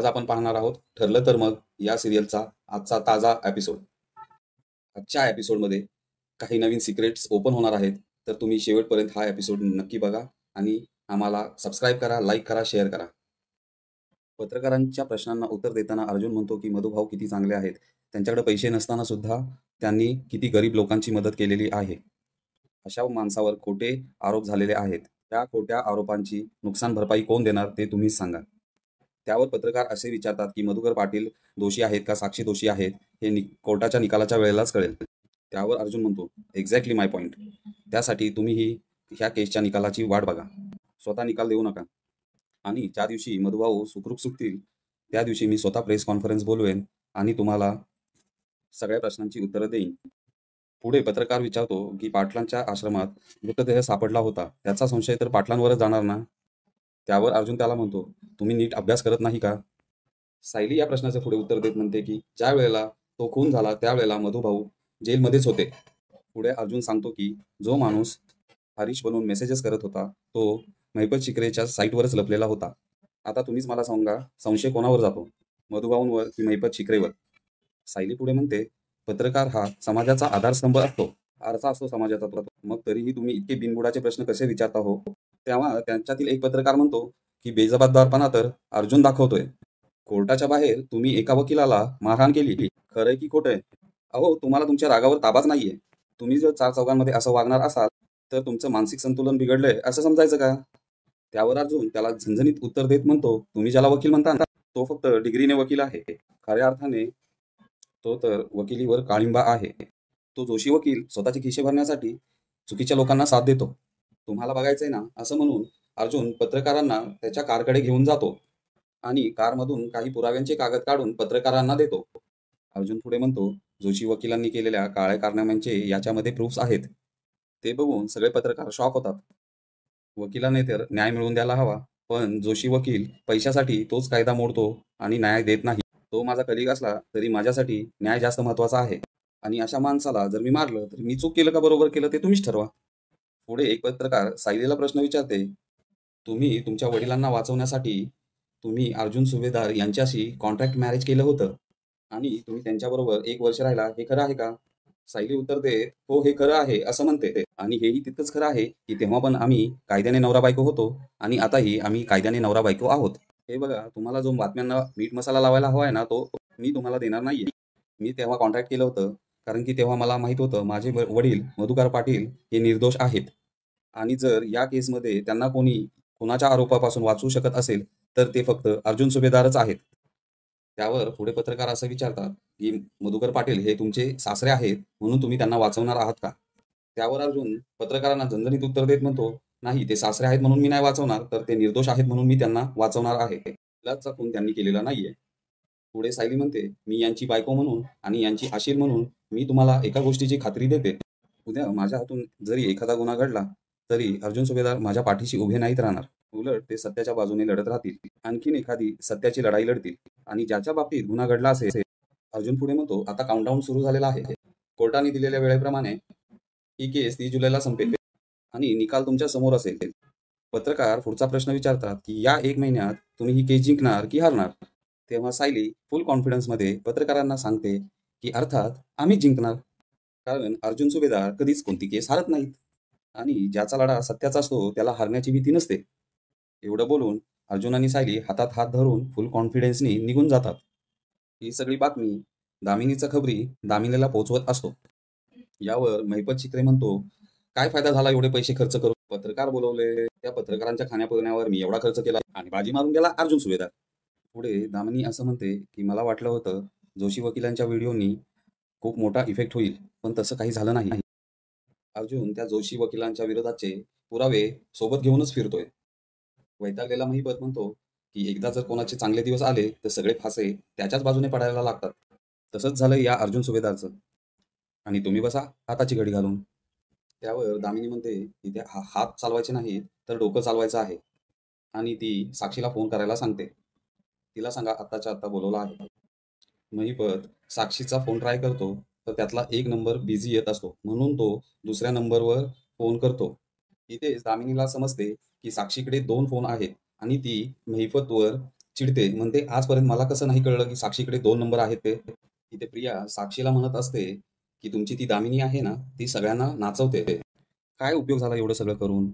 आज आपण पाहणार आहोत ठरलं तर मग या सिरियलचा आजचा ताजा एपिसोड. आजच्या एपिसोडमध्ये काही नवीन सिक्रेट्स ओपन होणार आहेत, तर तुम्ही शेवटपर्यंत हा एपिसोड नक्की बघा आणि आम्हाला सबस्क्राईब करा, लाईक करा, शेअर करा. पत्रकारांच्या प्रश्नांना उत्तर देताना अर्जुन म्हणतो की मधुभाऊ किती चांगले आहेत, त्यांच्याकडे पैसे नसताना सुद्धा त्यांनी किती गरीब लोकांची मदत केलेली आहे. अशा माणसावर खोटे आरोप झालेले आहेत. त्या खोट्या आरोपांची नुकसान भरपाई कोण देणार ते तुम्हीच सांगा. त्यावर पत्रकार असे विचारतात की मधुकर पाटील दोषी आहेत का साक्षी दोषी आहेत, हे कोर्टाच्या निकालाच्या वेळेलाच कळेल. त्यावर अर्जुन म्हणतो, एक्झॅक्टली माय पॉइंट. त्यासाठी तुम्हीही ह्या केसच्या निकालाची वाट बघा, स्वतः निकाल देऊ नका. आणि ज्या दिवशी मधुभाऊ सुखरूप सुटतील त्या दिवशी मी स्वतः प्रेस कॉन्फरन्स बोलवेन आणि तुम्हाला सगळ्या प्रश्नांची उत्तरं देईन. पुढे पत्रकार विचारतो की पाटलांच्या आश्रमात मृतदेह सापडला होता, त्याचा संशय तर पाटलांवरच जाणार ना. त्यावर अर्जुन त्याला म्हणतो, तुम्ही नीट अभ्यास करत नाही का. सायली या प्रश्नाचे पुढे उत्तर देत म्हणते की ज्या वेळेला तो खून झाला त्यावेळेला मधुभाऊ जेलमध्येच होते. पुढे अर्जुन सांगतो की जो माणूस हरीश बनून मेसेजेस करत होता तो महिपत शिकरेच्या साईटवरच लपलेला होता. आता तुम्हीच मला सांगा, संशय कोणावर जातो, मधुभाऊंवर की महिपत शिकरेवर. सायली पुढे म्हणते, पत्रकार हा समाजाचा आधारस्तंभ असतो, आरसा असतो समाजाचा तो. मग तरीही तुम्ही इतके बिनबुडाचे प्रश्न कसे विचारता हो. तेव्हा त्यांच्यातील एक पत्रकार म्हणतो की बेजबाबदारपणा तर अर्जुन दाखवतोय. कोर्टाच्या बाहेर तुम्ही एका वकिलाला मारहाण केली, खरंय की खोटंय. अहो, तुम्हाला तुमच्या रागावर ताबाच नाहीये. तुम्ही जर चार चौघांमध्ये असं वागणार असाल तर तुमचं मानसिक संतुलन बिघडलंय असं समजायचं का. त्यावर अर्जुन त्याला झणझणीत उत्तर देत म्हणतो, तुम्ही ज्याला वकील म्हणता तो फक्त डिग्रीने वकील आहे, खऱ्या अर्थाने तो तर वकिलीवर काळिंबा आहे. तो जोशी वकील स्वतःचे खिशे भरण्यासाठी चुकीच्या लोकांना साथ देतो. तुम्हाला बघायचंय ना असं म्हणून अर्जुन पत्रकारांना त्याच्या कारकडे घेऊन जातो आणि कारमधून काही पुराव्यांचे कागद काढून पत्रकारांना देतो. अर्जुन पुढे म्हणतो, जोशी वकिलांनी केलेल्या काळ्या कारनाम्यांचे याच्यामध्ये प्रूफ्स आहेत. ते बघून सगळे पत्रकार शॉक होतात. वकिलाने तर न्याय मिळवून द्यायला हवा, पण जोशी वकील पैशासाठी तोच कायदा मोडतो आणि न्याय देत नाही. तो माझा कलिग असला तरी माझ्यासाठी न्याय जास्त महत्वाचा आहे. आणि अशा माणसाला जर मी मारलं तर मी चूक केलं का बरोबर केलं ते तुम्हीच ठरवा. पुढे एक पत्रकार सायलीला प्रश्न विचारते, तुम्ही तुमच्या वडिलांना वाचवण्यासाठी तुम्ही अर्जुन सुभेदार यांच्याशी कॉन्ट्रॅक्ट मॅरेज केलं होतं आणि तुम्ही त्यांच्याबरोबर 1 वर्ष राहिला, हे खरं आहे का. सायली उत्तर दे, हो हे खरं आहे असं म्हणते. आणि हेही तितकंच खरं आहे की तेव्हा पण आम्ही कायद्याने नवरा बायको होतो आणि आताही आम्ही कायद्याने नवरा बायको आहोत. हे बघा, तुम्हाला जो बातम्यांना मीठ मसाला लावायला हवाय ना तो मी तुम्हाला देणार नाहीये. मी तेव्हा कॉन्ट्रॅक्ट केलं होतं कारण की तेव्हा मला माहित होतं माझे वडील मधुकर पाटील हे निर्दोष आहेत आणि जर या केसमध्ये त्यांना कोणी कोणाच्या आरोपापासून वाचवू शकत असेल तर ते फक्त अर्जुन सुभेदारच आहेत. त्यावर पुढे पत्रकार असं विचारतात की मधुकर पाटील हे तुमचे सासरे आहेत म्हणून तुम्ही त्यांना वाचवणार आहात का. त्यावर अर्जुन पत्रकारांना झणझणीत उत्तर देत म्हणतो, नाही, ते सासरे आहेत म्हणून मी नाही वाचवणार, तर ते निर्दोष आहेत म्हणून मी त्यांना वाचवणार आहे. तिलाचा खून त्यांनी केलेला नाहीये. पुढे सायली म्हणते, मी यांची बायको म्हणून आणि यांची आशील म्हणून मी तुम्हाला एका गोष्टीची खात्री देते, उद्या माझ्या हातून जरी एखादा गुन्हा घडला तरी अर्जुन सुभेदार माझ्या पाठीशी उभे नाहीत राहणार. उलट ते सत्याच्या बाजूने लढत राहतील, आणखीन एखादी सत्याची लढाई लढतील. आणि ज्याच्या बाबतीत गुन्हा घडला असेल, अर्जुन पुढे म्हणतो, आता काउंटडाऊन सुरू झालेला आहे. कोर्टाने दिलेल्या वेळेप्रमाणे ही केस 30 जुलैला संपेल आणि निकाल तुमच्या समोर असेल. पत्रकार पुढचा प्रश्न विचारतात की या 1 महिन्यात तुम्ही ही केस जिंकणार की हारणार. तेव्हा सायली फुल कॉन्फिडन्समध्ये पत्रकारांना सांगते की अर्थात आम्ही जिंकणार, कारण अर्जुन सुभेदार कधीच कोणती केस हारत नाहीत आणि ज्याचा लढा सत्याचा असतो त्याला हारण्याची भीती नसते. एवढं बोलून अर्जुन आणि सायली हातात हात धरून फुल कॉन्फिडन्सनी निघून जातात. ही सगळी बातमी दामिनीचा खबरी दामिनीला पोहोचवत असतो. यावर महिपत शिकरे म्हणतो, काय फायदा झाला एवढे पैसे खर्च करून. पत्रकार बोलवले, त्या पत्रकारांच्या खाण्यापिण्यावर मी एवढा खर्च केला आणि बाजी मारून गेला अर्जुन सुभेदार. पुढे दामिनी असं म्हणते की मला वाटलं होतं जोशी वकिलांच्या व्हिडिओनी खूप मोठा इफेक्ट होईल, पण तसं काही झालं नाही. अर्जुन त्या जोशी वकिलांच्या विरोधाचे पुरावे सोबत घेऊनच फिरतोय. वैतागलेला महिपत म्हणतो की एकदा जर कोणाचे चांगले दिवस आले तर सगळे फासे त्याच्याच बाजूने पडायला लागतात. तसंच झालं या अर्जुन सुभेदारचं, आणि तुम्ही बसा हाताची घडी घालून. त्यावर दामिनी म्हणते की त्या हात चालवायचे नाही तर डोकं चालवायचं आहे आणि ती साक्षीला फोन करायला सांगते. तिला सांगा आत्ताच्या आत्ता बोलवला आहे. महिपत साक्षीचा फोन ट्राय करतो तर त्यातला एक नंबर बिझी येत असतो म्हणून तो दुसऱ्या नंबरवर फोन करतो. इथेच दामिनीला समजते की साक्षीकडे 2 फोन आहेत आणि ती महिपतवर चिडते, म्हणते आजपर्यंत मला कसं नाही कळलं की साक्षीकडे 2 नंबर आहेत ते. इथे प्रिया साक्षीला म्हणत असते की तुमची ती दामिनी आहे ना, ती सगळ्यांना नाचवते. काय उपयोग झाला एवढं सगळं करून?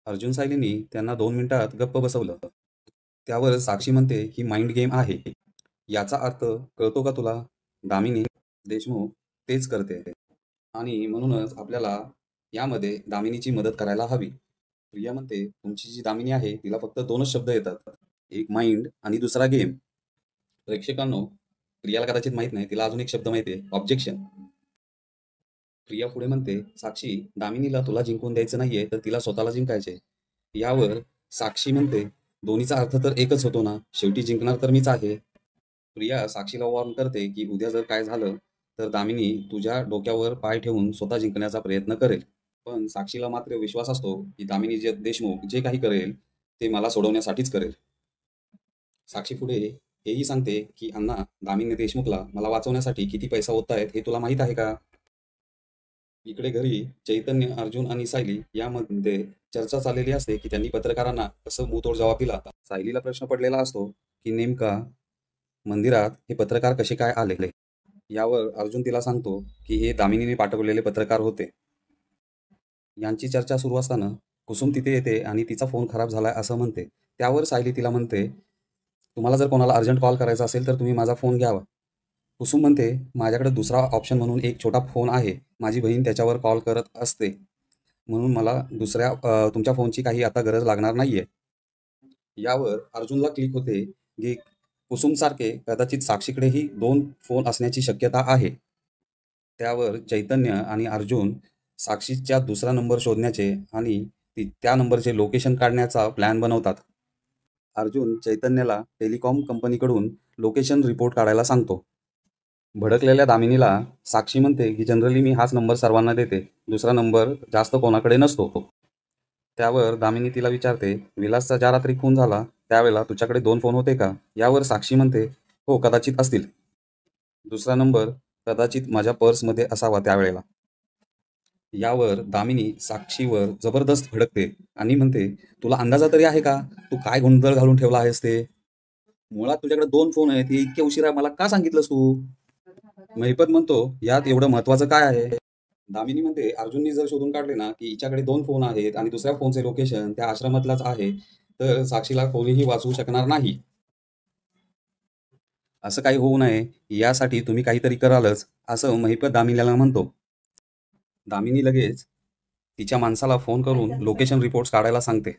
अर्जुन सायलींनी त्यांना 2 मिनिटात गप्प बसवलं. त्यावर साक्षी म्हणते ही माइंड गेम आहे. याचा अर्थ कळतो का तुला? दामिनी देशमुख तेच करते आणि म्हणूनच आपल्याला यामध्ये दामिनीची मदत करायला हवी. प्रिया म्हणते तुमची जी दामिनी आहे तिला फक्त 2च शब्द येतात. एक माइंड आणि दुसरा गेम. प्रेक्षकांनो, प्रियाला कदाचित माहित नाही, तिला अजून एक शब्द माहिती आहे, ऑब्जेक्शन. प्रिया पुढे म्हणते, साक्षी, दामिनीला तुला जिंकून द्यायचं नाहीये तर तिला स्वतःला जिंकायचे. यावर साक्षी म्हणते, दोन्हीचा अर्थ तर एकच होतो ना, शेवटी जिंकणार तर मीच आहे. प्रिया साक्षीला वॉर्न करते की उद्या जर काय झालं तर दामिनी तुझ्या डोक्यावर पाय ठेवून स्वतः जिंकण्याचा प्रयत्न करेल. पण साक्षीला मात्र विश्वास असतो की दामिनी देशमुख जे काही करेल ते मला सोडवण्यासाठीच करेल. साक्षी पुढे हेही सांगते की अण्णा, दामिनी देशमुखला मला वाचवण्यासाठी किती पैसा होत आहेत हे तुला माहित आहे का? इकडे घरी चैतन्य, अर्जुन आणि सायली यामध्ये चर्चा चाललेली असते की त्यांनी पत्रकारांना कसं मुंहतोड जबाब दिला. सायलीला प्रश्न पडलेला असतो की नेमका मंदिरात हे पत्रकार कसे काय आले. यावर अर्जुन तिला सांगतो की हे दामिनीने पाठवलेले पत्रकार होते. यांची चर्चा सुरू असताना कुसुम तिथे येते आणि तिचा फोन खराब झालाय असं म्हणते. त्यावर सायली तिला म्हणते, तुम्हाला जर कोणाला अर्जंट कॉल करायचा असेल तर तुम्ही माझा फोन घ्यावा. कुसुम म्हणते, माझ्याकडे दुसरा ऑप्शन म्हणून एक छोटा फोन आहे, माझी बहीण त्याच्यावर कॉल करत असते, म्हणून मला तुमच्या फोनची काही आता गरज लागणार नाहीये. यावर अर्जुनला क्लिक होते की कुसुमसारखे कदाचित साक्षीकडेही 2 फोन असण्याची शक्यता आहे. त्यावर चैतन्य आणि अर्जुन साक्षीच्या दुसरा नंबर शोधण्याचे आणि त्या नंबरचे लोकेशन काढण्याचा प्लॅन बनवतात. अर्जुन चैतन्याला टेलिकॉम कंपनीकडून लोकेशन रिपोर्ट काढायला सांगतो. भडकलेल्या दामिनीला साक्षी म्हणते की जनरली मी हाच नंबर सर्वांना देते, दुसरा नंबर जास्त कोणाकडे नसतो. त्यावर दामिनी तिला विचारते, विलासचा ज्या रात्री खून झाला त्यावेळेला तुझ्याकडे 2 फोन होते का? यावर साक्षी म्हणते, हो कदाचित असतील. दुसरा नंबर कदाचित माझ्या पर्समध्ये असावा त्यावेळेला. यावर दामिनी साक्षीवर जबरदस्त भडकते आणि म्हणते, तुला अंदाजा तरी आहे का तू काय गोंधळ घालून ठेवला आहेस ते? मुळात तुझ्याकडे 2 फोन आहेत, हे इतक्या उशिरा मला का सांगितलंस तू? महिपत म्हणतो, यात एवढं महत्वाचं काय आहे? दामिनी म्हणते, अर्जुननी जर शोधून काढले ना की हिच्याकडे 2 फोन आहेत आणि दुसऱ्या फोनचे लोकेशन त्या आश्रमातलाच आहे, तर साक्षीला कोणीही वाचवू शकणार नाही. असं काही होऊ नये यासाठी तुम्ही काहीतरी करालच, असं महिपत दामिनीला म्हणतो. दामिनी लगेच तिच्या माणसाला फोन करून लोकेशन रिपोर्ट्स काढायला सांगते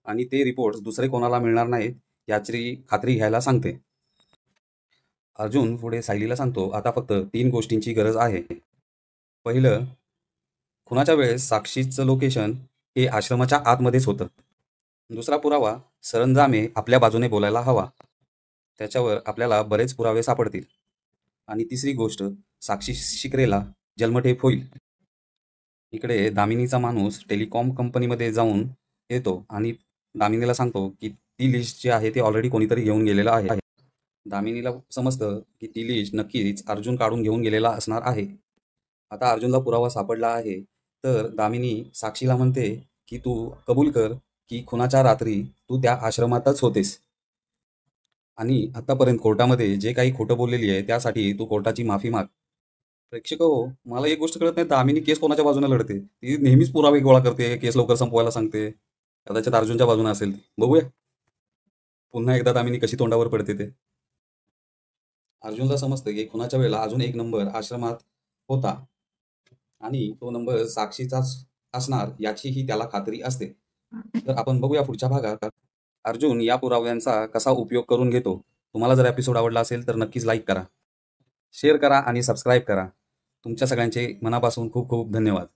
आणि ते रिपोर्ट्स दुसरे कोणाला मिळणार नाहीत याची खात्री घ्यायला सांगते. अर्जुन पुढे सायलीला सांगतो, आता फक्त 3 गोष्टींची गरज आहे. पहिलं, खुनाच्या वेळेस साक्षीचं लोकेशन हे आश्रमाच्या आतमध्येच होतं. दुसरा पुरावा, सरंजामे आपल्या बाजूने बोलायला हवा, त्याच्यावर आपल्याला बरेच पुरावे सापडतील. आणि तिसरी गोष्ट, साक्षी शिकरेला जन्मठेप होईल. इकडे दामिनीचा माणूस टेलिकॉम कंपनीमध्ये जाऊन येतो आणि दामिनीला सांगतो की ती लिस्ट जी आहे ती ऑलरेडी कोणीतरी घेऊन गेलेलं आहे. दामिनीला समजतं की ती लिस्ट नक्कीच अर्जुन काढून घेऊन गेलेला असणार आहे. आता अर्जुनला पुरावा सापडला आहे तर दामिनी साक्षीला म्हणते की तू कबूल कर की खुनाच्या रात्री तू त्या आश्रमातच होतेस आणि आतापर्यंत कोर्टामध्ये जे काही खोटं बोललेली आहे त्यासाठी तू कोर्टाची माफी माग. प्रेक्षक हो, मला एक गोष्ट कळत नाही, दामिनी केस कोणाच्या बाजूने लढते? ती नेहमीच पुरावे गोळा करते, केस लवकर संपवायला सांगते. कदाचित अर्जुनच्या बाजूने असेल. बघूया पुन्हा एकदा दामिनी कशी तोंडावर पडते ते. अर्जुनला समजतं की खुनाच्या वेळेला अजून एक नंबर आश्रमात होता आणि तो नंबर साक्षीचाच असणार याचीही त्याला खात्री असते. तर आपण बघूया पुढच्या भागात अर्जुन या पुराव्यांचा कसा उपयोग करून घेतो. तुम्हाला जर एपिसोड आवडला असेल तर नक्कीच लाईक करा, शेअर करा आणि सबस्क्राईब करा. तुमच्या सगळ्यांचे मनापासून खूप खूप धन्यवाद.